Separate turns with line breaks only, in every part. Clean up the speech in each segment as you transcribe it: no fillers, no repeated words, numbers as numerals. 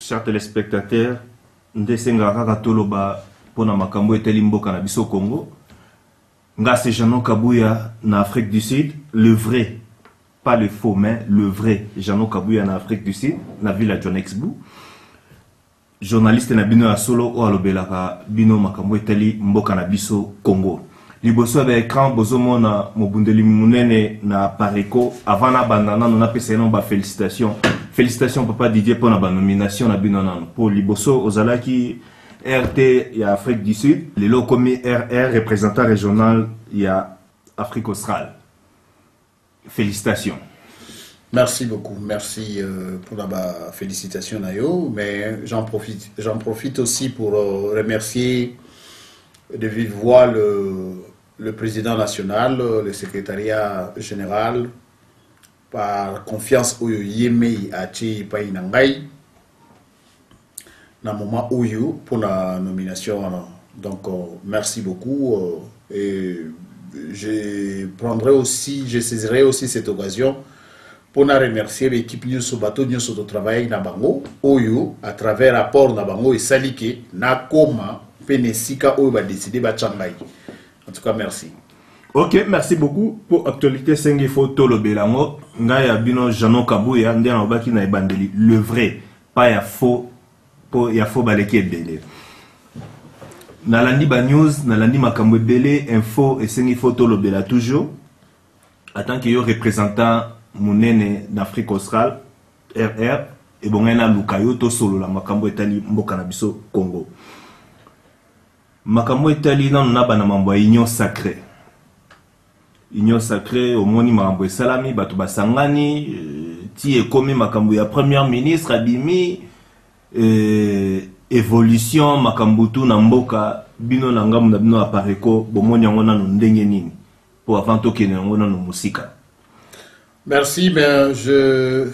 chers téléspectateurs, Ndesenga Kaka Toloba pona makambo eteli mboka na biso Congo. Nga c'est Jeannot Kabouya na Afrique du Sud, le vrai, pas le faux, mais le vrai Jeannot Kabouya na Afrique du Sud, na ville à Johannesburg. Journaliste na bino ya solo o alobelaka bino makambo eteli mboka na biso Congo. Liboso ba écran bozomona mobundeli munene na Pareko avant na bandana na pesa no ba félicitations. Félicitations papa Didier pour la nomination na bino nan. Pour Liboso ozalaki RT il y a Afrique du Sud, les locaux commis RR représentant régional il y a Afrique australe. Félicitations.
Merci beaucoup, merci pour la félicitation Nayo, mais j'en profite aussi pour remercier de vive voix le président national, le secrétariat général, par confiance au Yémei Achi Painangai, dans le moment où pour la nomination. Donc, merci beaucoup. Et je saisirai aussi cette occasion pour remercier l'équipe de Sobato de travail na bango Oyo à travers rapport na bango et salike na koma penesika Oyo va décider ba changai. En tout cas, merci.
Ok, merci beaucoup pour actualité 5 photo le belango ngaya bino Jeannot Kabouya ndena obaki na ebandeli le vrai pas ya faux pour ya faux baleki ebele. Nalandi ba news nalandi makambo ebele info et 5 photo le bela toujours en tant que yo représentant munene d'Afrique australe RR et bongena lukayo to solo la makambo etali mboka na biso Congo. Makambo etali na naba na mambo ya union sacrée. Union sacrée au moni makambo esalami bato basangani ti ekomi makambo ya premier ministre abimi évolution makambo tu na mboka bino na ngamu na bino apareko bomoni yango na ndenge nini pour avant to kene yango na musika.
Merci, mais je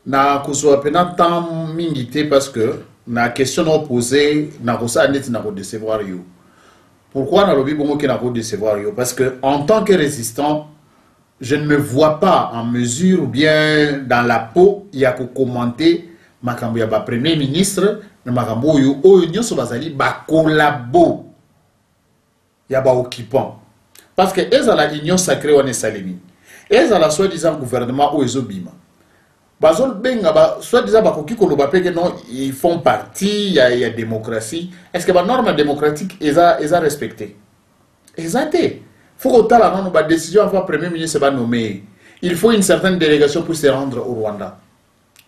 na kuswa pena tant mingité parce que na question non posée na kosa net na ko décevoir yo. Pourquoi na lobi bongo ke na ko décevoir yo? Parce que en tant que résistant, je ne me vois pas en mesure ou bien dans la peau il y a ko commenter makambo ya ba premier ministre na makambo yo oyo nyoso bazali ba collabo ya ba occupant. Parce que ezala union sacrée on est salimi. Et à la soi-disant gouvernement ou ezobima. Bazol benga soi-disant bakoki koloba peke non ils font partie il y a démocratie. Est-ce que la norme démocratique est respectée? Exacté. Faut que tala non ba décision avant premier ministre va nommer. Il faut une certaine délégation pour se rendre au Rwanda.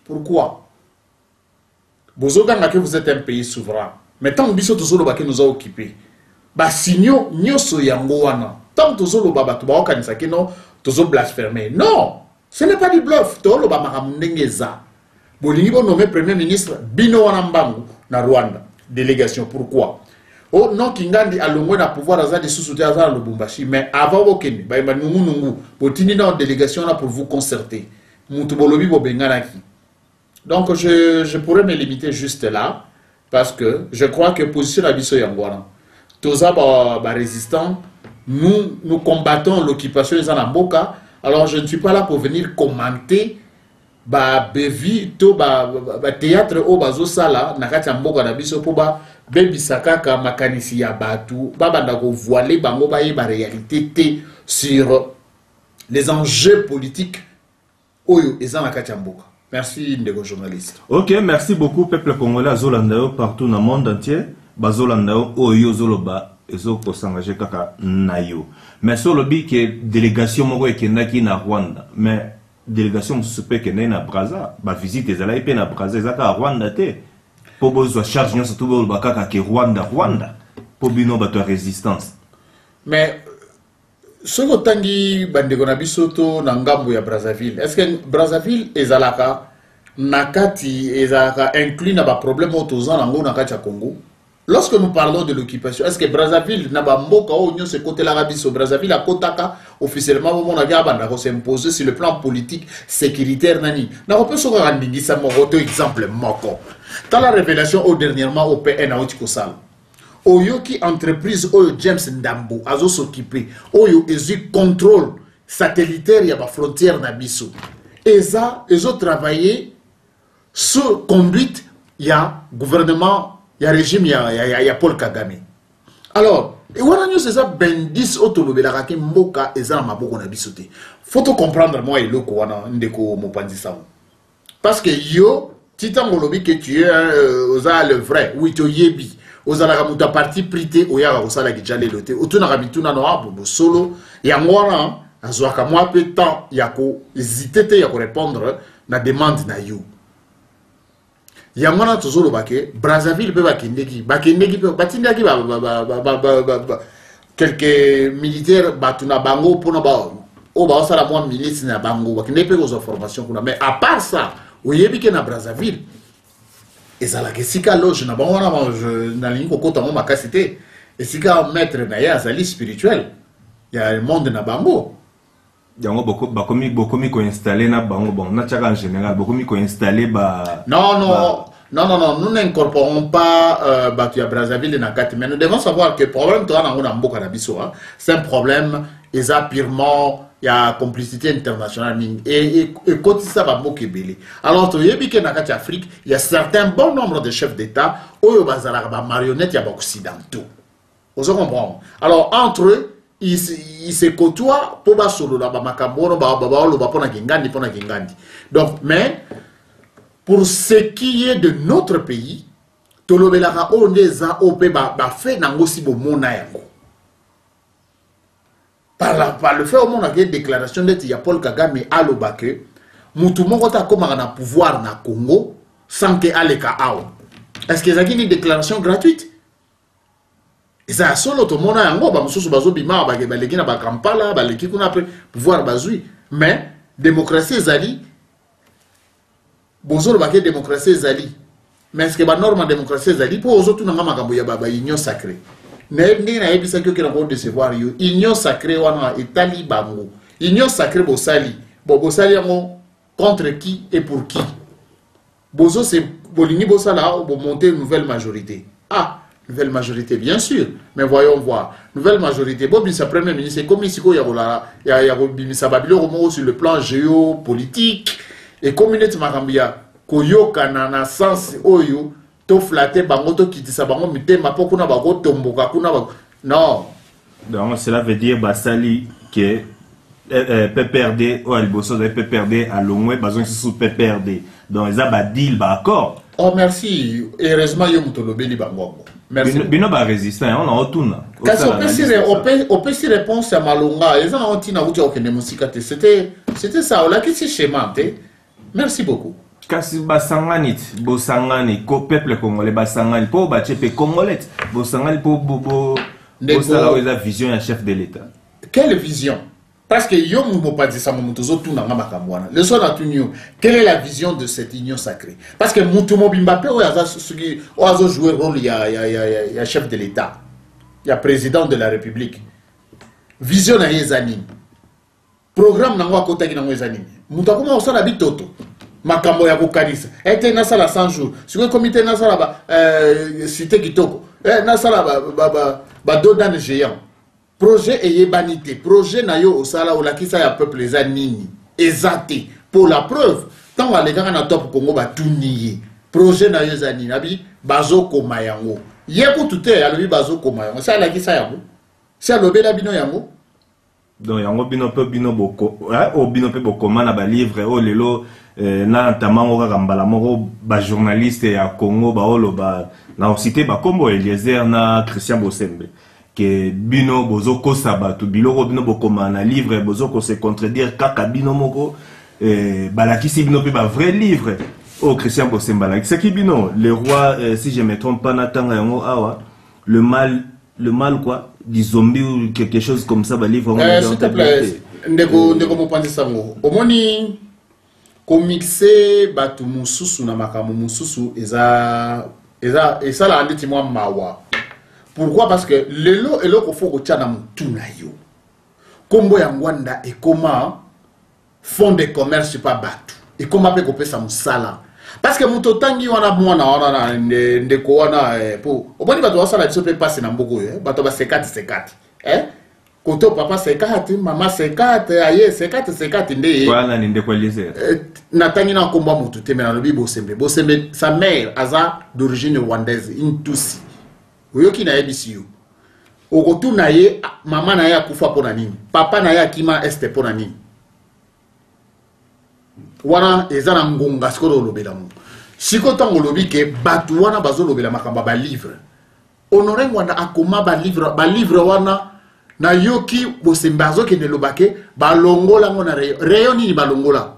Pourquoi? Bozoganga que vous êtes un pays souverain. Mais tant que biso tozolo ba que nous a occupé. Ba signo nyoso yango wana. Tant que tozolo ba to ba okanisa ke non blasphémer. Non, ce n'est pas du bluff. Tolo ba makamundengeza. Bolingi bo nommé premier ministre Bino Wanambangu na Rwanda. Délégation. Pourquoi? Oh non, Kingandi a l'ongwe na pouvoir aza de sous-souter aza le Lubumbashi. Mais avant Bokeni, ba ima nungu. Botini na délégation là pour vous concerter. Moutou bolobi bo benganaki. Donc je pourrais me limiter juste là. Parce que je crois que position la biso yangwana. Toza ba résistant. Nous combattons l'occupation des Anamboka. Alors je ne suis pas là pour venir commenter bevi to théâtre au bazo sala nakati mboka na biso po bebi sakaka makanisi ya batu banda ko voiler bango ba réalité sur les enjeux politiques oyo eza nakati mboka. Merci ndeko journaliste.
OK, merci beaucoup peuple congolais azolanda partout dans le monde entier. Bazolanda oyo zoloba ezo ko s'engager kaka nayo. Mais sur le but que délégation moko ekendaki na Rwanda, mais délégation suspect que na Brazza, ba visite ezala epé na Brazza ezaka Rwanda te. Po bozo charge nyonso to bo bakaka ke Rwanda po bino bato résistance.
Mais soko tangi bandeko na bisoto na ngambo ya Brazzaville, est-ce que Brazzaville ezalaka nakati ezalaka inclus na ba problème otozana ngo nakati ya Congo? Lorsque nous parlons de l'occupation, est-ce que Brazzaville n'a pas mboka ou nyo ce côté l'Arabie Saoudite? Brazzaville a kotaka officiellement au monde a s'imposer sur le plan politique sécuritaire nani. Na peut se rendre ça mon exemple moko. Dans la révélation au dernièrement au PN à Otikosal. Oyo qui entreprise Oyo James Ndambo azo s'occuper. Oyo ezu contrôle satellitaire ya ba frontière na biso. Eza ezo travailler sous conduite, il y a gouvernement, il y a régime, il y a Paul Kagame. Alors, et voilà, c'est ça, ben 10 autolobelaka qui mboka et ça, ma boko na bisoté. Faut comprendre, moi, et l'oko, ndeko, mopandi sao. Parce que yo, titan golobi que tu es le vrai, oui, tu yebi. Oza la muta parti prité, oya ga osala ki jale lote. Otuna rabituna no abo solo, ya ngwana, azwaka moi peu temps, ya ko hésiter te ya ko répondre na demande na yo. Ya ngwana tozolo bake, Brazzaville pe bakendeki pe batindaki quelques militaires batuna bango pona ba o ba osala moi milice na bango, bakende pe ko formation kuna. Mais à part ça, oyebi ke na Brazzaville et ça la kesika loge na bango na lingi kokota mo makasité et sika maître na ya azali spirituel il y a le monde na bango
yango bokomi ko installer na bango bon na tchaka en général bokomi ko installer ba
non nous n'incorporons pas Batu ya Brazzaville na kati, mais nous devons savoir que le problème toi na mboka na biso c'est un problème eza purement il y a complicité internationale et quand ça va mokebele. Alors tu yebi que na kati Afrique il y a certains bon nombre de chefs d'État oyo bazala ba marionnettes ya ba occidentaux. Vous comprenez? Alors entre eux ils se côtoient pour ba solo la ba makambo ba lo ba pona kingandi. Donc mais pour ce qui est de notre pays tolobelaka ondeza ope ba fait nango si bo mona yango. Par le fait au monde il y a une déclaration d'être il y a Paul Kagame à l'Obake, Moutoumoko ta comme un pouvoir na Congo sans que aleka ao. Est-ce que ça une déclaration gratuite? Et ça solo tout le monde a un gros bamususu bazo bima baleki na ba Kampala baleki kuna après pouvoir bazui. Mais démocratie zali bozo le baké démocratie zali. Mais est-ce que ba norme démocratie zali pour aux autres na makambo ya ba union sacrée. N'est na ebisa que na ko décevoir yo union sacrée wana etali bango union sacrée bosali bosali yango contre qui et pour qui bozo c'est bolini bosala bo monter une nouvelle majorité nouvelle majorité bien sûr mais voyons voir nouvelle majorité bon sa premier ministre comme ici ko ya bimisa babilo ko sur le plan géopolitique et communauté makambia ko yokana na sens oyo to flatter bango to kitisa bango mitema po kuna bako tomboka kuna non
donc cela veut dire basali que PPRD ou alboso de PPRD à longwe bazon sous PPRD donc ça ba deal ba accord.
Oh merci heureusement yo mutolobeli bango merci
bino ba résistant on a retourna
kasi on peut si réponse à malonga les gens ont tina uti okende musika te c'était ça on l'a qui c'est schéma te merci beaucoup.
Kasi basangani bosangani ko peuple congolais basangani po ba chepe congolais bosangani po bosala oza vision ya chef de l'état.
Quelle vision? Parce que yo mo pas dit ça mo tozo tout na makamwana le son a tenu quelle est la vision de cette union sacrée parce que Mutumo Bimbape oazo jouer rôle ya chef de l'état ya président de la république vision na yezani programme nango akotaki nango yezani mutakoma osala bitoto makambo ya kokanisa ete nasala 100 jours sur le comité nasala cité kitoko nasala ba dodan géant projet eyebanité projet na yo osala olakisa ya peuple eza nini ezate pour la preuve tant alekaka na top Congo batuniye projet na yo eza nini abi bazokoma yango yekutu te alobi bazokoma yango sa alakisa yango si alobela bino yango
donc yango bino pe bino boko bino pe bokoma na ba livre lelo na tamango kaka mbala moko ba journaliste ya Congo baolo ba na cité ba Kombo Eliezer na Christian Bosembe que bino bozo ko sabatu biloko bino bokoma na livre bozo ko se contredire kaka bino moko balakisi bino pe ba vrai livre Christian Bosembe balakisi c'est qui bino le roi si je me trompe pas na tanga yango awa le mal quoi des zombies ou quelque chose comme ça ba livre
s'il te plaît ndeko mopanzi sango omoni ko mixer batu mususu na makamu mususu eza la anditi moi mawa. Pourquoi? Parce que lelo eloko faut ko tchana mutuna yo kombo ya ngwanda et comment fond de commerce pas batu et comment pe ko pesa musala parce que mutotangi wana mwana ndeko wana po oboni bato wasala biso pe passe na mboko bato ba sekati Koto papa 50, maman 50, aye 50 nde.
Voilà, ninde quoi les
Natangi na komba mutu te mena lobi Bosembe. Bosembe, sa mère aza d'origine rwandaise, une Tutsi. Oyoki na yebisi yo. Okotu na ye, maman na ye akufa pona nini. Papa na ye akima este pona nini. Wana ezana ngonga sikolo lobela mu. Siko tango lobi ke batu wana bazo lobela makamba ba livre. Honoré Ngwanda akoma ba livre wana na yoki Bosembe azokende lobake ba longola ngona reyo nini ba longola.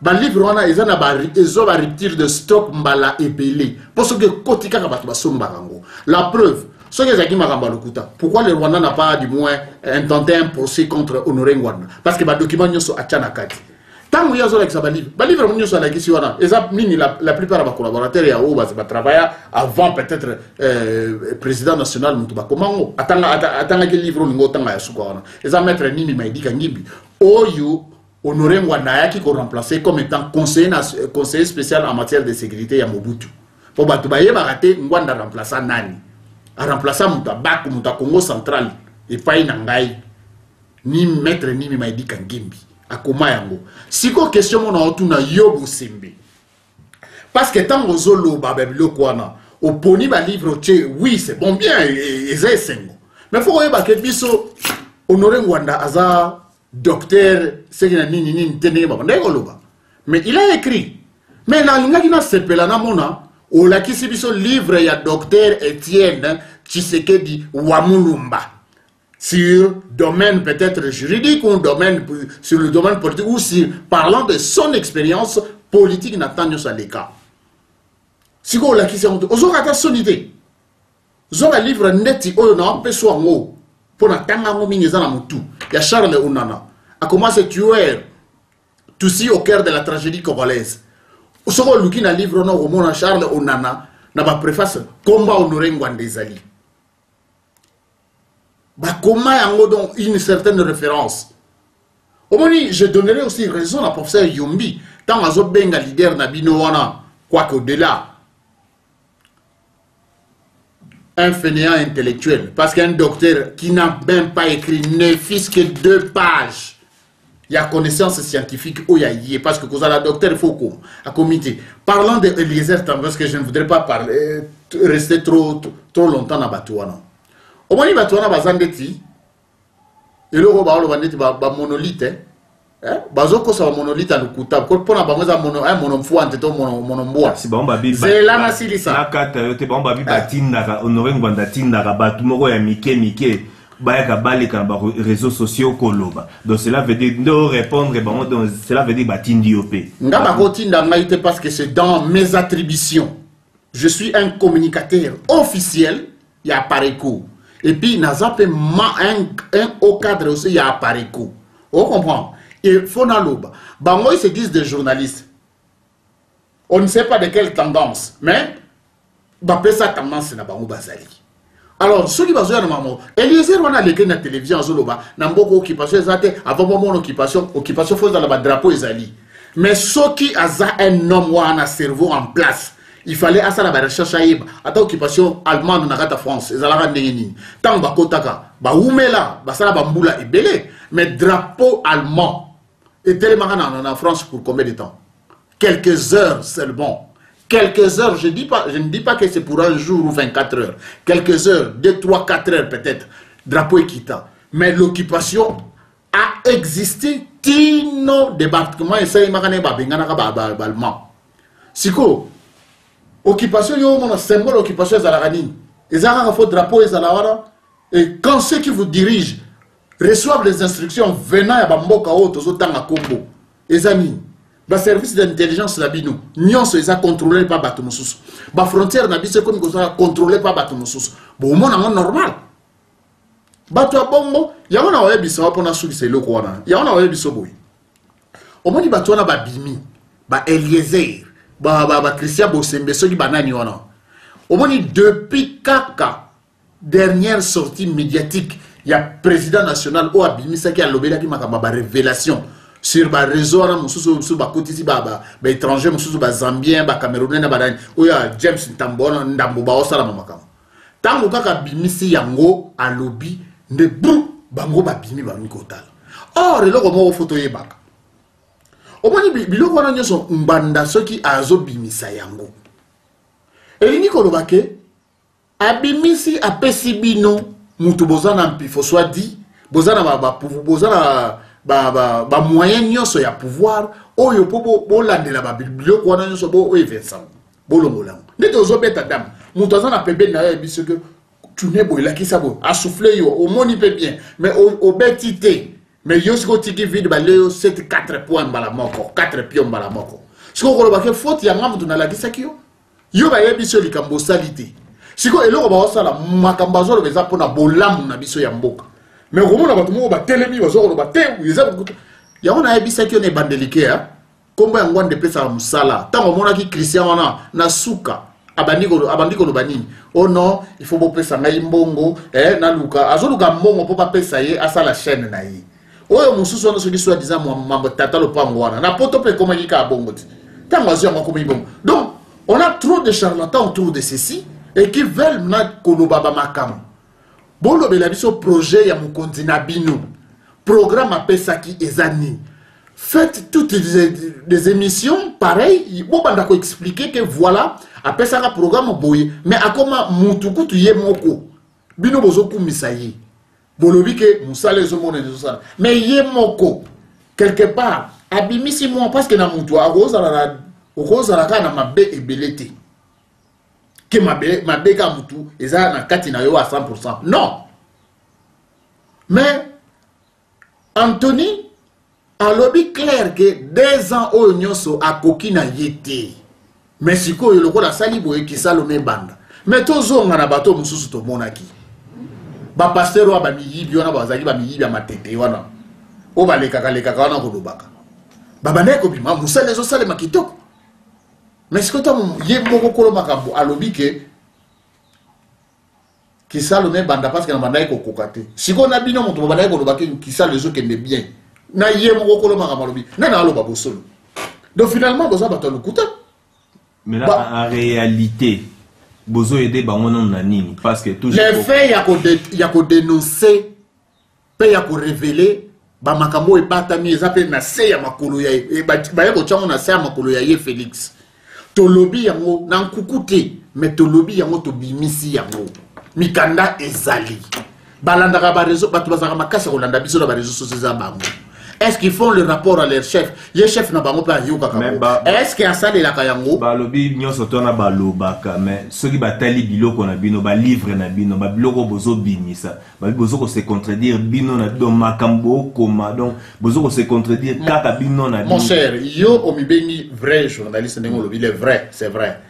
Ba livre wana ezana ba rupture de stock mbala ebele. Parce que kotika ka batu basomba rango. La preuve, ce que Zaki Makamba Lokuta, pourquoi le Rwanda n'a pas du moins intenté un procès contre Honoré Ngwanda? Parce que les documents sont à Tchanakati. Tant que vous avez ça, les livres sont à la question, la plupart de mes collaborateurs ils travaillent avant peut-être président national Moutouba. Comment attends que livre nous autant à Soukouana. Ils ont mettre Nimi Maïdi Kangibi. Oyo Honoré Ngwanda qui ont remplacé comme étant conseiller spécial en matière de sécurité à Mobutu. Pour Batoubaye Barate Ngwanda remplaça Nani. A remplacer Moutabak, Mouta Congo central, et pas Nangai, ni maître ni Maïdi Kangimbi, à Komayango. Si quoi question mon autour Yobo Simbe. Parce que tant que Zolo Babelio Kwana, au poni ba livre, oui, c'est bon bien, et c'est sengo. Mais faut que biso Honoré Ngwanda Aza, docteur, c'est que ni mais il a écrit. Mais là, il a sepelé na mona. Ou la qui biso livre ya docteur Étienne Tshisekedi Wamulumba sur domaine peut-être juridique ou domaine sur le domaine politique ou sur parlant de son expérience politique Nathaniel Saleka. Si vous la qui c'est vous aurez son idée. Vous aurez un livre net ou non peut soit mot pour na tanga ngo mingi zana mutu ya Charles Onana a commencé tuer tout au cœur de la tragédie congolaise. Soko luki na livre no omona Charles Onana na ba préface combat Honoré Ngwanda ezali. Ba koma yango donc une certaine référence. Omoni je donnerai aussi raison à professeur Yombi tant azo benga leader na bino wana quoi qu'au-delà un fainéant intellectuel parce qu'un docteur qui n'a même pas écrit ne fût que 2 pages. Il y a connaissance scientifique où il y a parce que quand la docteur il faut qu'on à comité parlant de Eliezer Tambos parce que je ne voudrais pas parler rester trop longtemps dans Batouana. Au moins Batouana bazandeti et le roba le bandeti ba monolithe bazoko sa monolithe alukuta pour na bangoza monomfu anteto monomboa
si ba bibi
c'est là na silisa
na kata yote ba bibi batinda Honoré Ngwanda tinda batu moko ya mike bayaka baleka ba réseaux sociaux koloba donc cela veut dire de répondre donc cela veut dire batindi opé
ngaba kotinda ngaite parce que c'est dans mes attributions je suis un communicateur officiel il y a Pareco et puis nazape un haut cadre aussi il y a Pareco on comprend et Fonaloba bango ils se disent des journalistes on ne sait pas de quelle tendance mais ba pesa tendance na bango bazali. Alors, ceux qui basent maman, Eliezer on a l'écrit na télévision en Zoloba, n'a beaucoup occupation exacte avant mon occupation faut dans le drapeau ezali. Mais ceux qui a un homme ou un cerveau en place, il fallait à ça la recherche aïba, à occupation allemande na gata France, ezala ndengeni. Tant ba kotaka, ba oumela, ba sala ba mbula ebele, mais drapeau allemand et tellement en France pour combien de temps? Quelques heures seulement. Quelques heures, je ne dis pas que c'est pour un jour ou 24 heures. Quelques heures, 2, 3, 4 heures peut-être. Drapeau Ekita. Mais l'occupation a existé. Tino débarquement et ça y est balma. Siko, occupation yo mon symbole occupation zalarani. Et ça a fait drapeau et zalara. Et quand ceux qui vous dirigent reçoivent les instructions venant à Bamboka ou Tozotanga Kombo, les amis. Le service d'intelligence Labino, Nyon se a contrôlé par Batumoussous. La frontière n'a pas comme contrôlé par Batumoussous. Bon, mon amour normal. Batu a bongo, ya wana wa biso pona suli se loko wana. Ya wana wa biso boy. Au moins batu wana ba Bimi, ba Eliezer, ba Christian Bosembe soki banani wana. Au moins depuis Kaka dernière sortie médiatique, il y a président national ou Abimi ça qui a lobé là qui m'a ba révélation. Sur le réseau, sur le côté étranger, sur le Zambien, le Camerounais, où il y a James Tambon, Ndambo, Salamamaka. Tant que Bimisi Yango a lobby, ne brou, bango babimi bami kotala. Or eloko moko photo yebaka. Omoni biloko wana nyonso mbanda soki azobimisa yango. Elingi koloba ke abimisi apesi bino mutu bozana mpifo soit dit bozana ba moyen nyonso ya pouvoir oyo po bolandela ba biloko wana nyonso bo eversa bolongola. Ndete ozobeta dame mutu azana pembe na ye biso que tu ne boila ki sabo a souffler yo omoni pe bien mais au betité mais yo siko tiki vide ba leo 7 4 points bala moko 4 pions bala moko siko koloba ke faute ya ngamu na la kisaki yo ba yebi so likambo salite siko eloko ba osala makambo azolo beza pona bolamu na biso ya mboka mais komona bato mo ba telemi bazolo ba te yeza ya ona yebi saki on e bandelike ya kombo ya ngwande pesa musala tango mona ki Christian wana na suka abandiko lo banini oh non il faut bopesa ngai mbongo na luka azoluka mbongo po ba pesa ye asala chaîne na ye oyo mususu wana soki soit disant mambo tata lo pango wana na poto pe koma kika bongo ti tango azio ngako bongo. Donc on a trop de charlatans autour de ceci et qui veulent na koloba ba makam bolo bela biso projet ya mukonzi na bino programme apesaki ezani. Faites toutes des émissions pareilles. Bon, bah, d'accord, expliquer que voilà, après ça, le programme boye. Mais à comment moutuku tu yé moko. Bino bozo kumisaye. Bolobi ke musale zo mone zo sala. Mais yé moko. Quelque part, abimisi moi parce que na moutou a rosa la kana mabe ebelete. Que mabe ka moutou eza na kati na yo à 100%. Non. Mais Anthony a lobby clair que 2 ans au nyonso a kokina yete. Mais si ko yoloko la sali boye ki salome banda. Mais tozo ngana bato mususu to monaki. Ba pasteur wa ba miyibi wana bazaki ba miyibi amatete wana. O ba leka wana ko dobaka. Baba ne ko bima musale zo sale makitoko. Mais si ko ta ye moko kolo makambo a lobby ke ki salome banda parce que na banda ko kokate. Si ko na bino moto banda ko dobaka ki sale zo kende bien. Na yé mon kolo makamalobi na na lo babosolo. Donc finalement boza bato lukuta.
Mais là en réalité bozo aider bango non na nini parce que toujours
les faits ya ko dénoncer pe ya ko révéler ba makambo e batami ezape na se ya makolo ya ba ya ko tsango na se ya makolo ya ye Félix. To lobi yango na nkukute mais to lobi yango to bimisi yango. Mikanda ezali. Balandaka ba réseau bato bazaka makasa ko landa biso na ba réseaux sociaux za bango. Est-ce qu'ils font le rapport à leur chef? Les chefs n'ont pas de est-ce qu'il y a ça de la Kayango?
Balobi, nous sommes à Balobaka, mais ceux qui battent bilo qu'on a bino, livre na bino, biloko bozo binisa, bozo se contredire bino na do makambo koma donc bozo se contredire kaka bino na bino.
Mon cher, yo omibeni vrai journaliste n'engolobi, il est vrai, c'est vrai.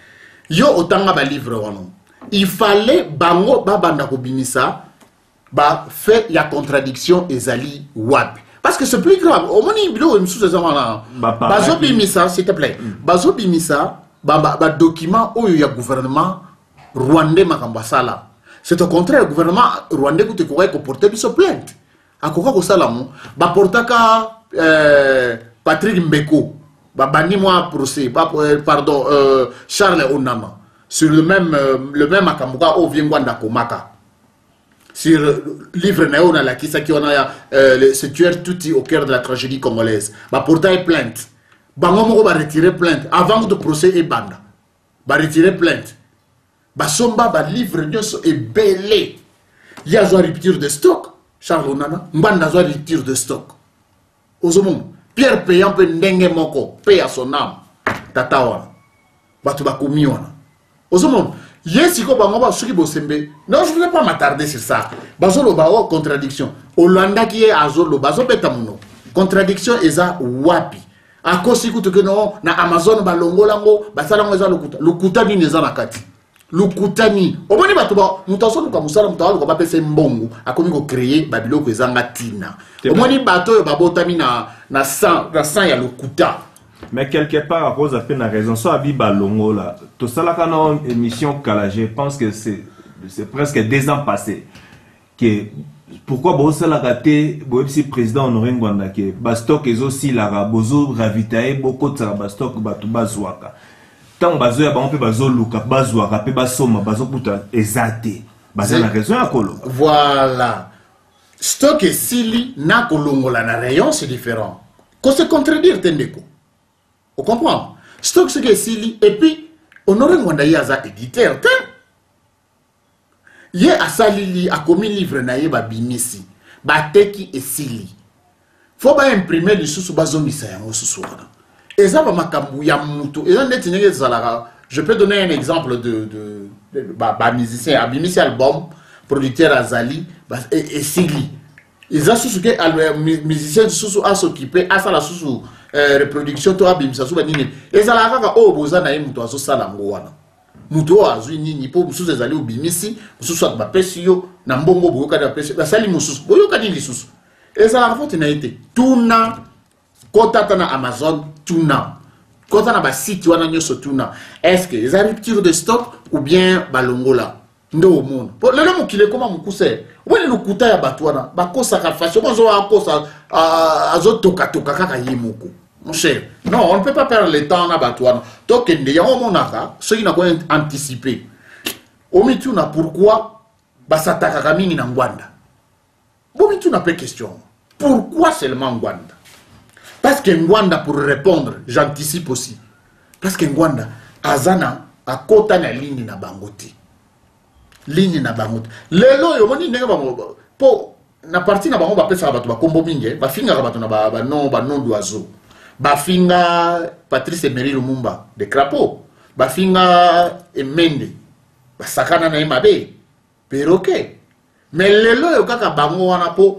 Yo otanga ba livre wano. Il fallait bango babanda ko binisa, ba fait ya contradiction ezali wapi. Parce que c'est plus grave. Au moins, il y a Bazo Bimisa, s'il te plaît. Bazo Bimisa, document où il y a gouvernement rwandais makambasala. C'est au contraire, le gouvernement rwandais qui te porter des plaintes. À quoi que ça là, portaka Patrick Mbeko, bani moi procès, pardon, Charles Onama, sur le même akambuka au Viengwanda Komaka. Sur le livre Naona la Kisa qui on a ce tueur tout au cœur de la tragédie congolaise. Ba porter plainte. Bango va retirer plainte avant de procès et banda. Ba retirer plainte. Ba somba ba livre nyoso est belé. Il y a une rupture de stock. Charles Onana, mbanda zo rupture de stock. Ozomon, Pierre payant pe ndenge moko, paye à son âme. Tatawa. Batu ba komi wana. Ozomon Yesiko bango suki bosembe. Non, je ne voulais pas m'attarder sur ça. Bazolo bao contradiction. Olanda qui est azolo bazo betamuno. Contradiction eza wapi. Akosi kutu que non na Amazon balongo lango basala ngo eza lukuta. Lukuta ni neza nakati. Lukuta ni. Omoni bato ba mutaso luka musala mutawa luka ba pese mbongo akomi ko créer babiloko ezanga tina. Omoni bato yo babotami na sang ya lukuta.
Mais quelque part, à cause de la raison, soit Abiba Longo là, tout ça là, quand on émission Kalage, je pense que c'est presque 2 ans passés. Que pourquoi Bossa l'a raté, si président Honoré Ngwanda, que Bastok est aussi là, Bozo ravitaille beaucoup de Bastok, Bazouaka. Tant Bazo ya on peut Bazo Luka, Bazouaka, pe Basoma, Bazo Puta, exacté. Basé la raison à Kolo.
Voilà. stock et sili na kolongola na rayon c'est différent. Qu'on se contredire tendeko. On comprend? Stock ce que sili et puis on aurait ngwanda yaza éditeur ten. Ye asalili a commis livre na ye ba bimisi. Ba teki et sili. Faut ba imprimer le sous bazomisa yango sous wana. Eza ba makambu ya mutu. Eza neti nyenge zalaka. Je peux donner un exemple de musicien, Abimisi album, producteur Azali, et Sigli. Ils ont sous que musicien sous à s'occuper, à ça la sous reproduction, toi Abimisa sous banini. Et ça la raga oh bozana et muto aso salangoana. Muto azu nini po sous Azali ou Bimisi, sous soit ma pesio, nambongo boyoka da pesio, la sali musus, boyoka nini sous. Et ça la raconte na été. Tuna, kota na Amazon, tuna. Quand on a un site, on a est-ce que les ruptures de stock ou bien balongola ndo au monde pour le nom qui est comment mon cousin où est le couteau à batouana bakosa kafasho bonzo akosa azotoka toka kaka yimoko mon cher non on ne peut pas perdre le temps na batouana donc il y a un monaka ceux qui n'ont pas anticipé omituna pourquoi basataka kamini na ngwanda omituna pas question pourquoi seulement ngwanda. Parce que Ngwanda, pour répondre, j'anticipe aussi. Parce que Ngwanda, Azana, a kota na ligne na bangote. Ligne na bangote. Lelo, yo moni nega bango. Po, na partie na bango, ba pesa rabatu, ba kombo minge, ba finga rabatu na ba non d'oiseau. Ba finga Patrice Emery Lumumba, de crapaud. Ba finga Emende. Ba sakana na emabe. Perroquet. Mais lelo, yo kaka bango wana po,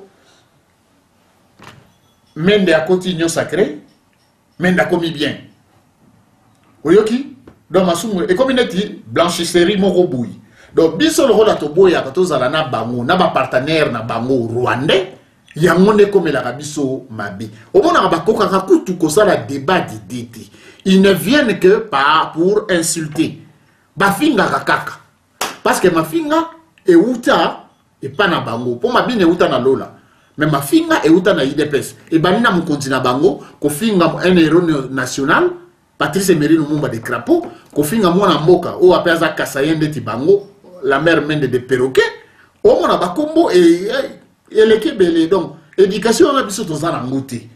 Mende a continué sacré, Mende a commis bien. Oyoki, dans ma soume, et comme il dit, blanchisserie moroboui. Donc, biso le rôle à Toboya, quand on a na bango, na ba partenaire na bango rwandais, yamone comme la rabiso mabi. Au moment où on a bakoutu kosa la débat d'idée, ils ne viennent que pas pour insulter. Bafinga kakaka. Parce que ma finga est outa et pas na bango. Pour ma bine est outa na lola. Mais ma finga est outa na IDPS. Et banina mon continent bango, ko finga un héros national, Patrice Emery Lumumba de crapaud, ko finga mwana mboka, o apeza kasayende ti bango, la mère mende de perroquet, o mona bakombo et l'équipe donc éducation on a biso tozana ngoti.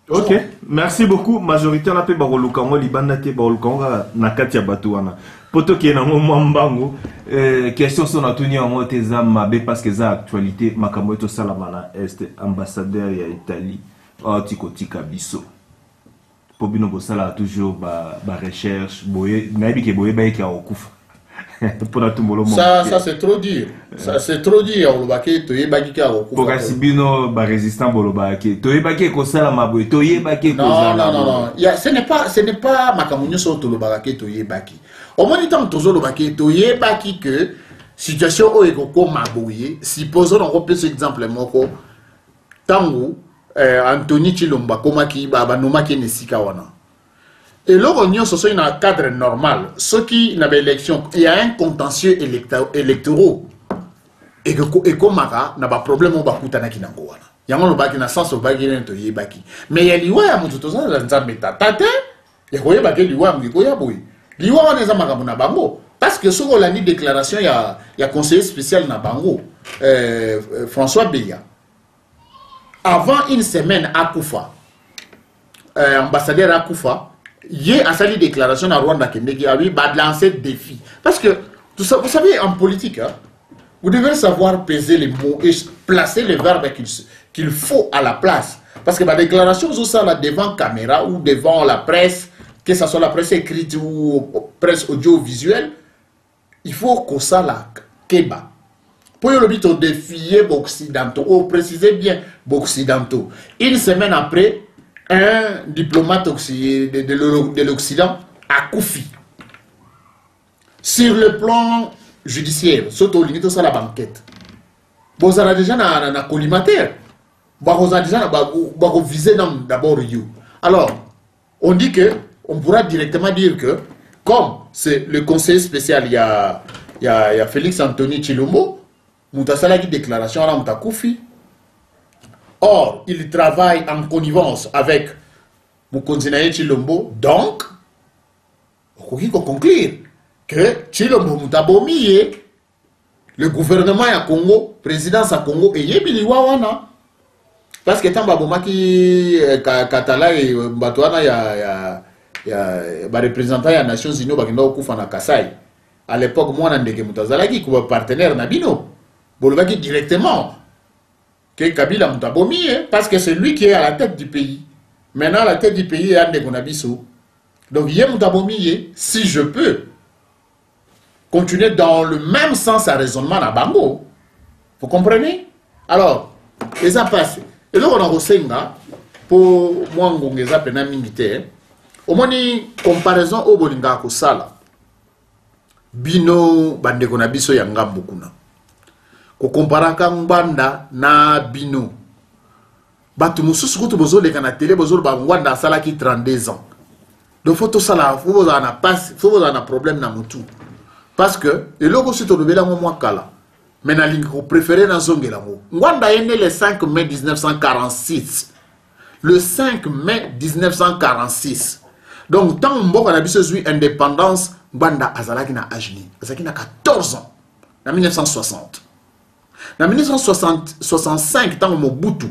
Ok, merci beaucoup. Majorité on a fait barolukango libanda te barolukango na kati ya batu wana. Poto ki na mbango question sont atuni en mote za mabe parce que za actualité makambo eto salamana est ambassadeur ya Italie tikotika biso. Po bino bo sala toujours ba recherche boye nabi ke boye ba ki akufa.
Ça c'est trop dur. Ça c'est trop dur. On va que tu es baki ka okufa.
Pour kasibino ba résistant boloba ke to yebaki ko sala maboye to yebaki ko sala.
Non. Ce n'est pas makamunyo so to loba ke to yebaki. Au moins tant to zo loba ke to yebaki que situation o eko maboye. Supposons on repère ce exemple moko tangu Anthony Chilomba komaki ba nomaki nesika wana. Et l'Union social dans un cadre normal, ceux qui n'avaient élection, il y a un contentieux électoraux. Et comme Mara n'a pas de problème, on va couper na kinangoana. Il y a un baki na sens au baki na toye baki. Mais il y a liwa ya mutu toza na nzambeta. Tate, il y a baki liwa mgiko ya boui. Liwa wana za makamu na bango. Parce que sur la déclaration, il y a conseiller spécial na bango, François Beya. Avant une semaine à Koufa, ambassadeur à Koufa, il a sali déclaration à Rwanda qui a lancé défi. Parce que, vous savez, en politique, hein, vous devez savoir peser les mots et placer les verbes qu'il faut à la place. Parce que ma déclaration, vous ça là devant caméra ou devant la presse, que ce soit la presse écrite ou presse audiovisuelle, il faut que ça là, keba. Pour le but de défier occidentaux, ou préciser bien occidentaux. Une semaine après, un diplomate de l'Occident a Koufi. Sur le plan judiciaire, surtout limite ça la banquette. Vous avez déjà un collimateur. Vous avez déjà visé d'abord you. Alors, on dit que, on pourra directement dire que, comme c'est le conseiller spécial, il y a Félix Anthony Chilombo, Moutasala qui déclaration à la Koufi. Or, il travaille en connivence avec Moukonzinaye Chilombo. Donc, on peut conclure que Chilombo Moutabomiye le gouvernement à Congo, présidence à Congo, et yebili wawana. Parce que tant babomaki Katala et Batouana ya représentant ya Nations Unies bakenda okufa na Kasai. À l'époque moi ndeke mutazalaki ko partenaire na bino. Bolobaki directement que Kabila mutabomi parce que c'est lui qui est à la tête du pays. Maintenant la tête du pays est Ande Konabiso. Donc yé mutabomi si je peux continuer dans le même sens à raisonnement à Bango. Vous comprenez? Alors, et ça passe. Et là, on a resenga pour moi, on a pena militaire. Au moins, comparaison au bolinga ko sala. Bino bande kona biso yanga bokuna. Ko comparaka mbanda na bino. Batu mususu kutu bozo le kana télé bozo ba ngwanda sala ki 32 ans. Donc faut tout sala, faut vous en a passe, faut vous en a problème na mutu. Parce que et logo si to lobela moi kala. Mais na lingo préféré dans Zongelango. Ngwanda est né le 5 mai 1946. Le 5 mai 1946. Donc, tant que on a eu indépendance, Ngwanda azalaki na ajni. Azalaki na 14 ans. En 1960. En 1965, tant que Mobutu,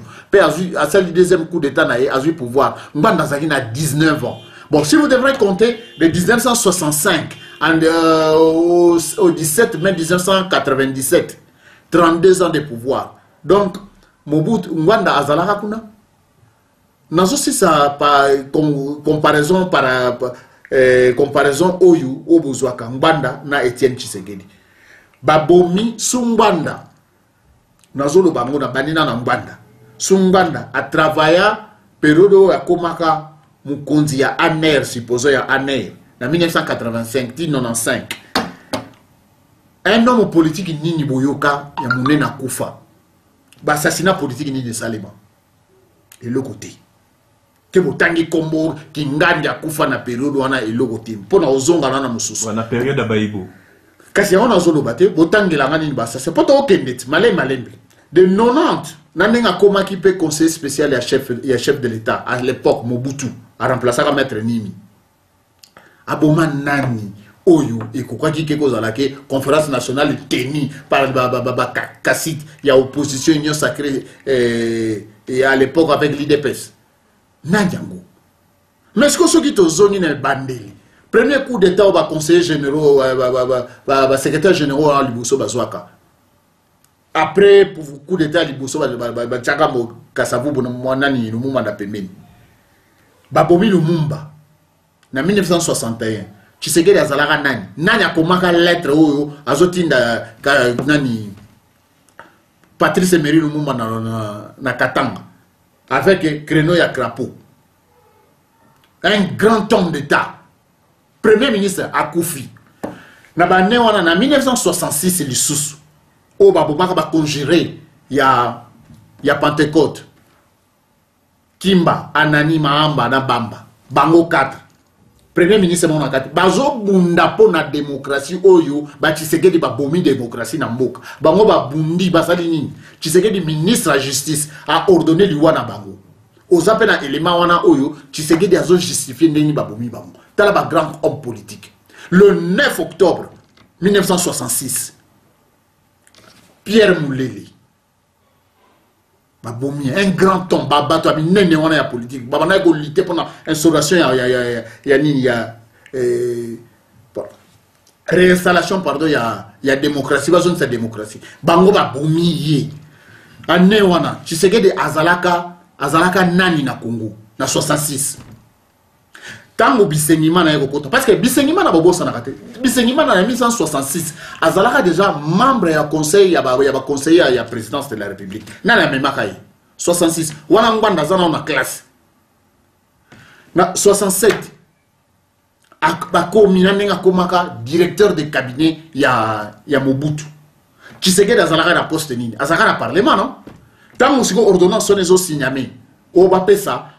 à celle du deuxième coup d'état, a eu pouvoir, Ngwanda azalaki na 19 ans. Bon, si vous devrez compter de 1965 au 17 mai 1997, 32 ans de pouvoir. Donc, Mobutu, Ngwanda azalaka kuna. Nazo si ça par comparaison comparaison oyu obuzwaka Ngwanda na Etienne Tshisekedi. Babomi Sungwanda. Nazo lo bango na banina na Ngwanda. Sungwanda a travaillé période ya komaka mukonzi ya ANR supposé ya ANR en 1985-95. Un homme politique nini boyoka ya munena kufa. Ba assassinat politique ni de Salema. Et le côté. Que botangi kombo ki ngandi akufa na période wana et le côté. Pona ozonga na mususu.
Na période abayibo.
Kasi on a zolo bate botangi la ngani ba ça c'est pas to kendet malembe. De 90 nanenga koma qui peut conseiller spécial et chef de l'État à l'époque Mobutu a remplacé à maître Nimi. Aboma nani oyo et quoi qui quelque chose à la conférence nationale tenue par Kassit, il y a opposition union sacrée et à l'époque avec l'IDPS. Nandiango. Mais ce que ceux qui te zone dans le bandeli. Premier coup d'état au conseiller général, secrétaire général à Liboso Bazouaka. Après pour coup d'état à Liboso Bazouaka, Kassavou Bonamouanani, le Mouma d'Apemeni. Babomi Lumumba. En 1961. Tshisekedi azalaka nani akomaka lettre oyo azotinda nani Patrice Emery Lumumba na Katanga avec créneau ya crapaud. Un grand homme d'état. Premier ministre Akoufi. Na bane wana na 1966 lisusu. O babomaka ba conjurer ya Pentecôte. Kimba, Anani Mahamba na Bamba. Bango 4. Premier ministre mon akati bazo bunda po na démocratie oyo ba Tshisekedi ba bomi démocratie na mboka bango ba bundi basali nini Tshisekedi ministre de la justice a ordonné lui wana bango ozape na élément wana oyo Tshisekedi azo justifier ndeni ba bomi bango tala ba grand homme politique le 9 octobre 1966 Pierre Mouleli un grand homme, babato ami nene wana ya politique. Babana ko lutter pour la instauration réinstallation pardon ya démocratie, bazone sa démocratie. Bango ba bomiye. Ane wana, Tshisekedi azalaka nani na Congo na 66. Tango Bisengima na yoko parce que Bisengima na bobo sana kate. Bisengima na 1966 azalaka déjà membre ya conseil ya conseiller ya présidence de la République. Na la même makai 66 wana ngwanda zana na classe. Na 67 akomi na nenga komaka directeur de cabinet ya Mobutu. Tshisekedi azalaka na poste nini? Azalaka na parlement non? Tango siko ordonnance sonezo signamé. O ba pesa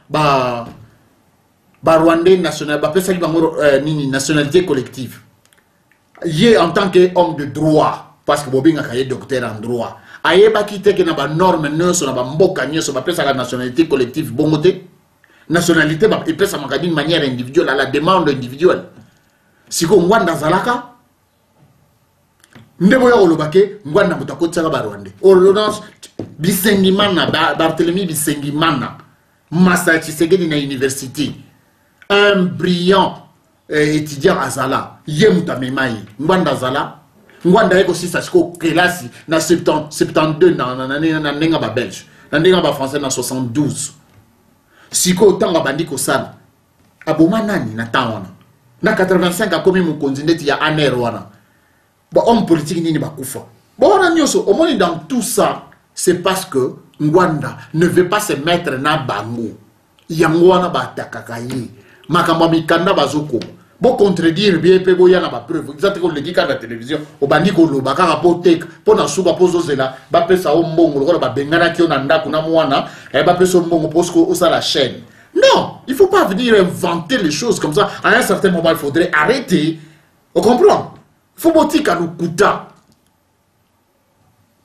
Rwandais national, nini nationalité collective. Yé en tant qu'homme de droit, parce que Bobinga est docteur en droit. Aye ba kite que na ba norme nyonso na ba mboka nyonso ba pesa la nationalité collective bongote. Nationalité ba pesa makadi de manière individuelle à la demande individuelle. Siko Ngwanda zalaka ndebo ya olobake ngwanda mutako tsaka ba Rwanda ordonnance Bisengimana Barthélemy Bisengimana Massa Tshisekedi na université un brillant étudiant azala yemuta memai ngwanda azala ngwanda eko sisa siko kelasi na 72 na nenga ba belge na nenga ba français na 72 siko tanga bandiko sala aboma nani na tawana na 85 akomi mukonzi ndeti ya aner wana ba homme politique nini bakufa bona nyoso omoni dans tout ça c'est parce que Ngwanda ne veut pas se mettre na bango yango wana batakaka ye makambo mikanda bazoko bo contredire bien pe boya na ba preuve exactement le dika na télévision o bandiko lo bakaka potek pona suka pozozela ba pesa o mbongo lokola ba bengana kio na ndako na mwana e ba pesa o mbongo posko o sa la chaîne. Non, il faut pas venir inventer les choses comme ça. À un certain moment, il faudrait arrêter. On comprend? Il faut botika no kuta.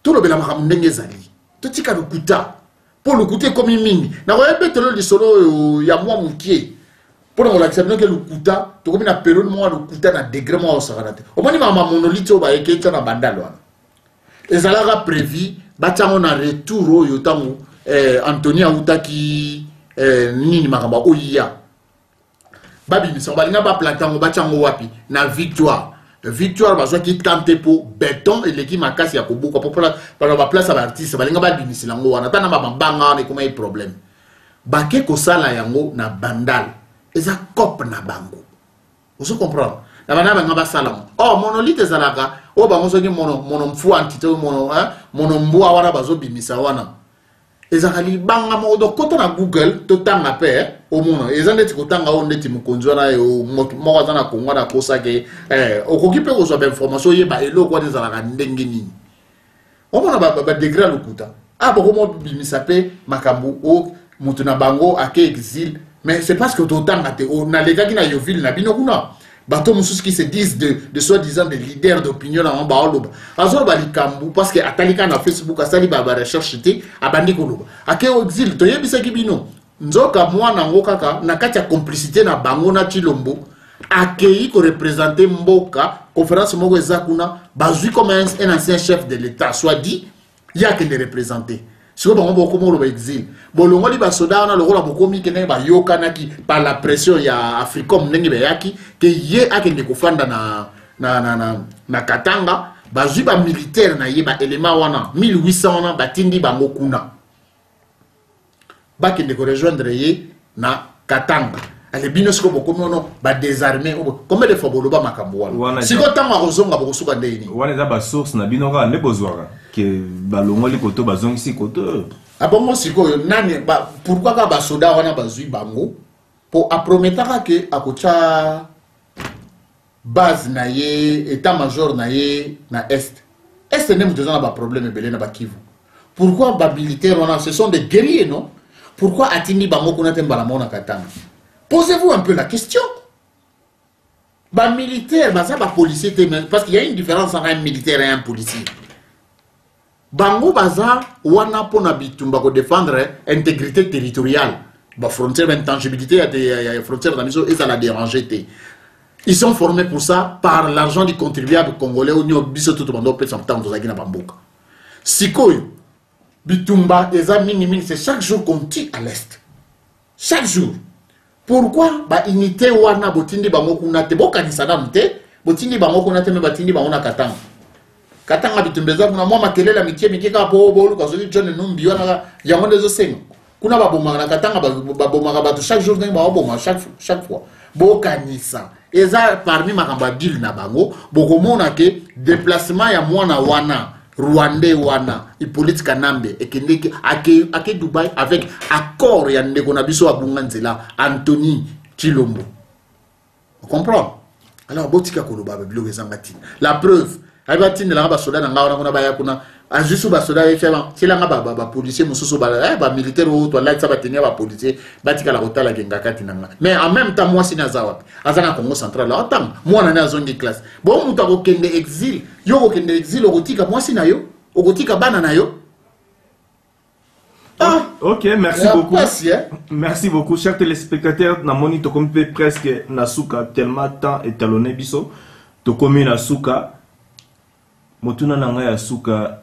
Tout le bela makam ndenge zali. Totika no kuta. Pour le kuta comme mini. Na ko epetelo li solo ya mwa mukie. Pour on l'accepter que le kuta, to comme na période moi le kuta na degré moi au saranate. O mani mama monolithe ba eketa na bandalo wana. Ezalaka prévu batango na retour oyo tango Anthony Autaki nini makamba oya babi miso balinga ba plantango bachango wapi na victoire bazwa ki tante po béton et l'équipe makasi ya kobuka popola ba place ba artiste balinga ba binisilango wana tana ba banga ne kuma problème bake ko sala yango na bandal eza cop na bango vous comprenez na bana banga ba sala oh monolithe zalaka o bango soki mono mfu antite mono mbwa wana bazo bimisa wana ezakali banga modo kota na Google to tanga pe o mona ezandeti kotanga o ndeti mukonzwa na yo moko zana kongwa na kosa ke okokipe ko so ba information ye ba eloko wa ezalaka ndenge nini o mona ba degré lokuta boko mo bimisa pe makambu o mutu na bango ake exil mais c'est parce que to tanga te o na lega kina yo ville na bino kuna bateau mususu qui se disent de soi-disant des leaders d'opinion na ba oloba azor ba likambu parce que atalika na Facebook asali ba recherche te abandi koloba ake au exil to yebisa kibino nzoka mwana ngokaka na kati ya complicité na bango na Chilombo akei ko représenter mboka conférence moko ezakuna bazui comme un ancien chef de l'état soit dit ya que de représenter siko bango boko mo lo exil bolongo li ba soda na lokola bokomi kene ba yokanaki par la pression ya Africom ndenge be yaki ke ye akende kofanda na Katanga bazui ba militaire na ye ba élément wana 1800 wana batindi bango kuna bakende ko rejoindre ye na Katanga ale bino siko bokomi ono ba désarmer combien de fois boloba makambo wana siko tanga kozonga bokosuka ndeni
wana za ba source na bino ka ne bozwaka ke balongoli koto bazongisi koto
abongo siko nani pourquoi ka ba soda wana bazui bango po aprometaka ke akocha base na ye état major na ye na est ne mutezana ba problème belé na ba Kivu pourquoi ba militaire wana ce sont des guerriers non pourquoi atindi bango kuna tembala mona Katanga posez-vous un peu la question ba militaire ba ça ba policier parce qu'il y a une différence entre un militaire et un policier bango baza wana pona bitumba ko défendre intégrité territoriale ba frontière intangibilité ya frontière dans miso et ça la déranger té ils sont formés pour ça par l'argent du contribuable congolais ou nyo biso tout bando pesa mtango za kina bamboka sikoyo bitumba eza minimum c'est chaque jour qu'on tire à l'est chaque jour pourquoi ba unité wana botindi bango kuna te bokanisa na mte botindi bango kuna te me batindi bango na Katanga bitumbeza kuna mwa makelela mikie ka po bolu ka zoli John Numbi wana yango ndezo senga kuna baboma na Katanga baboma batu chaque jour ndenge baboma chaque fois bokanisa eza parmi makamba deal na bango bokomona ke déplacement ya mwana wana Rwandais wana Hippolyte Kanambe ekendeki ake Dubaï avec accord ya ndeko na biso abunga nzela Anthony Chilombo on comprend alors botika koloba bilo ezangati la preuve abati ne la ba soda na ngawana kuna baya kuna ajusu ba soda efema silanga ba policier mususu ba militaire ou to la tsaba tenir ba policier batika la kotala kenga kati nanga mais en même temps moi sina zawa azana Congo central la otang moi na zone classe bon muta ko kende exil yo ko kende exil okotika moi sina yo okotika bana na yo
ok, merci beaucoup. Merci beaucoup, chers téléspectateurs. Na moni to kompe presque na suka tellement temps étalonné biso. To komi na suka motuna nanga ya suka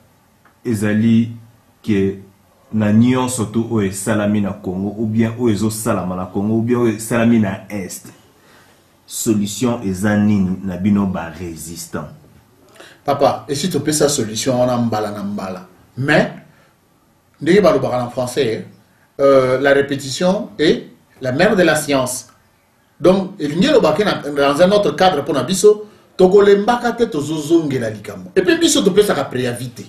ezali ke na nyonso to oyo esalami na Congo ou bien oyo ezosalama na Congo ou bien oyo esalami na Est, solution eza nini na bino ba résistant?
Papa, et si tu peux sa solution on a mbala na mbala. Mais ndenge balobaka en français, la répétition est la mère de la science. Donc elingi lobaka dans un autre cadre pour na biso tokolembaka te tozozongela likambo. Et puis biso to pesa ka préavité.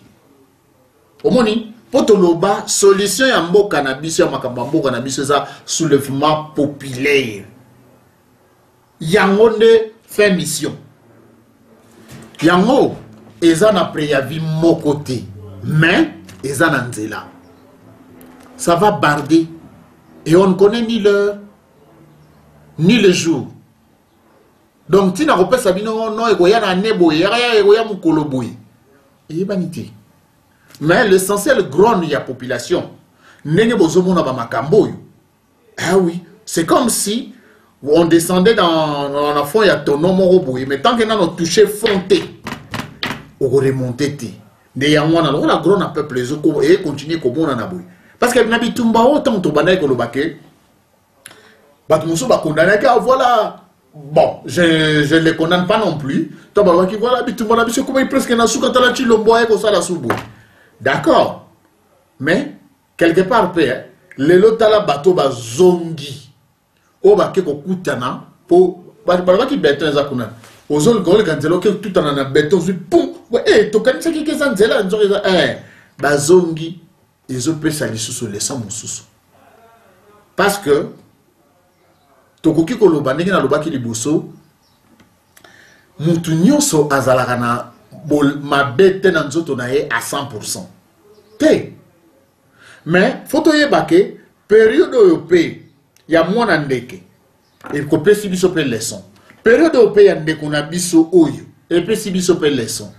Omoni potoloba solution ya mboka na biso ya makambo mboka na biso za soulèvement populaire. Yango nde fait mission. Yango eza na préavis moko te, mais eza na nzela. Ça va barder et on ne connaît ni l'heure ni le jour. Donc tina kopesa bino no ekoya na nebo ya ekoya mukolo boy. Ebanité. Mais l'essentiel grogne ya population ndenge bozomona ba makambo yo. Ah oui, c'est comme si on descendait dans la fond ya tono moko boy, mais tant que na no toucher fonté on remonter té. De yango na la grogne a peuple les autres et continuer comme on na boy. Parce que nabitumba autant to banay ko lobake. Batumuso ba condamné que voilà. Bon, je ne les condamne pas non plus. Voilà, comment il presque n'a souka talachi lomboye ko sala subu. D'accord. Mais quelque part le lotala bateau ba zongi. O ba ke ko kutana po ba ki beton za kuna. Ozol ko le kanzelo ke tutana na beton su pum. Eh to kanisa ki ke zanzela nzo ba zongi ezo pesa lisusu le sa mususu. Parce que tokoki koloba ndenge na lobaki liboso mutu nyonso azalaka na mabe te na nzoto na ye à 100% te. Mais foto yeba ke période oyo pe ya mwana ndeke ekopesi biso pe leçon, période oyo pe ya ndeko na biso oyo epesi biso pe leçon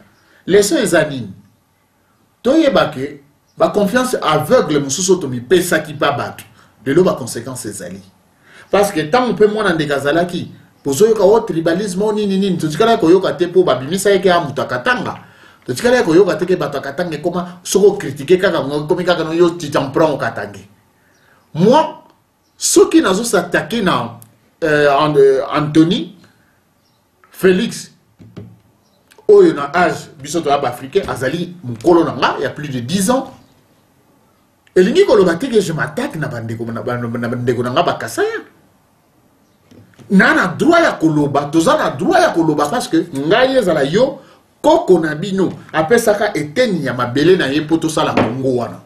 eza nini? Toyeba ke ba confiance aveugle mususu tomipesaki pa bato lelo ba conséquence ezali. Parce que tant on peut moins en dégazalaki, pour ceux qui ont tribalisme, nini, tout ce qui est koyoka te pour babimisa eke amutakatanga. Tout ce qui est koyoka te ke batakatanga comment soko critiquer kaka comme kaka no yo titamprend au katange. Moi, ceux qui n'ont s'attaqué na Anthony Félix oyo na âge biso to africain azali mukolo nanga il y a plus de 10 ans. Et l'ingi koloba te que je m'attaque na bandeko na bandeko nanga bakasaya. Nana droit ya koloba, tozana droit ya koloba parce que ngai ezala yo koko na bino apesaka eteni ya mabele na ye poto sala Congo wana.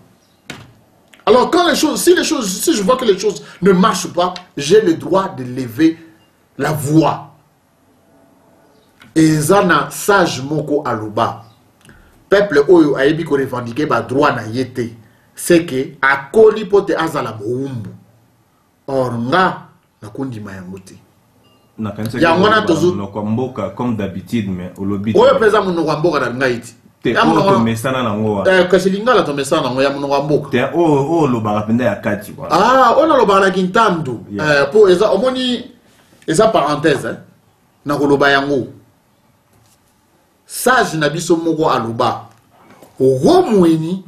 Alors quand si je vois que les choses ne marchent pas, j'ai le droit de lever la voix. Ezana sage moko aloba. Peuple oyo ayebi ko revendiquer ba droit na yete. C'est que akoli pote azala boumbu. Or nga nakondima yango te.
Yangona tozo mboka comme d'habitude mais olobi
oyo pesa munoko mboka na ngaiti
te o mesana na ngoa
kasi lingala to mesana ngo ya munoko mboka
te o loba penda ya kati kwa
ona loba na kintandu po eza omoni eza parenthèse na koloba yango sage na biso moko aloba romweni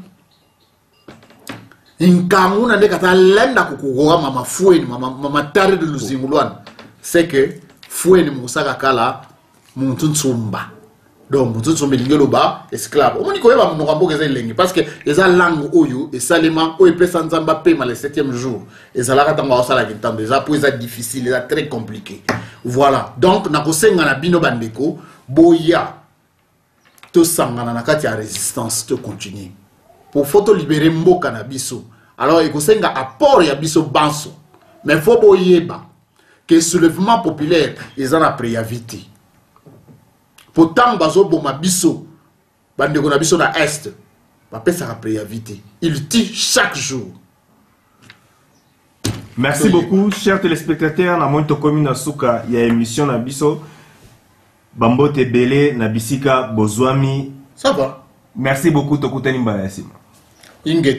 inkamu na ndeka ta lenda kukugoa mama fueni mama tare de luzingulwana. C'est que fouene musaka kala muntu tsumba donc muntu tsumba lingelo ba esclave omoni ko yeba munoko mboka elengi parce que eza langue oyo esalema oyo pesa nzamba pema le 7e jour ezalaka tango osala kitando eza po eza difficile eza très compliqué. Voilà donc na kosenga na bino bandeko boya to sangana na kati ya résistance to continuer pour photo libérer mboka na biso. Alors ekosenga apport ya biso banso mais faut boyeba que soulèvement populaire ils en a préavité. Pourtant bazo boma biso bandeko na biso na est ba pesa préavité. Il tue chaque jour.
Merci beaucoup chers téléspectateurs na monto commune suka ya émission na biso Bambote Belé na bisika bozwami.
Ça va.
Merci beaucoup tokutani mbala sima.
Ingeta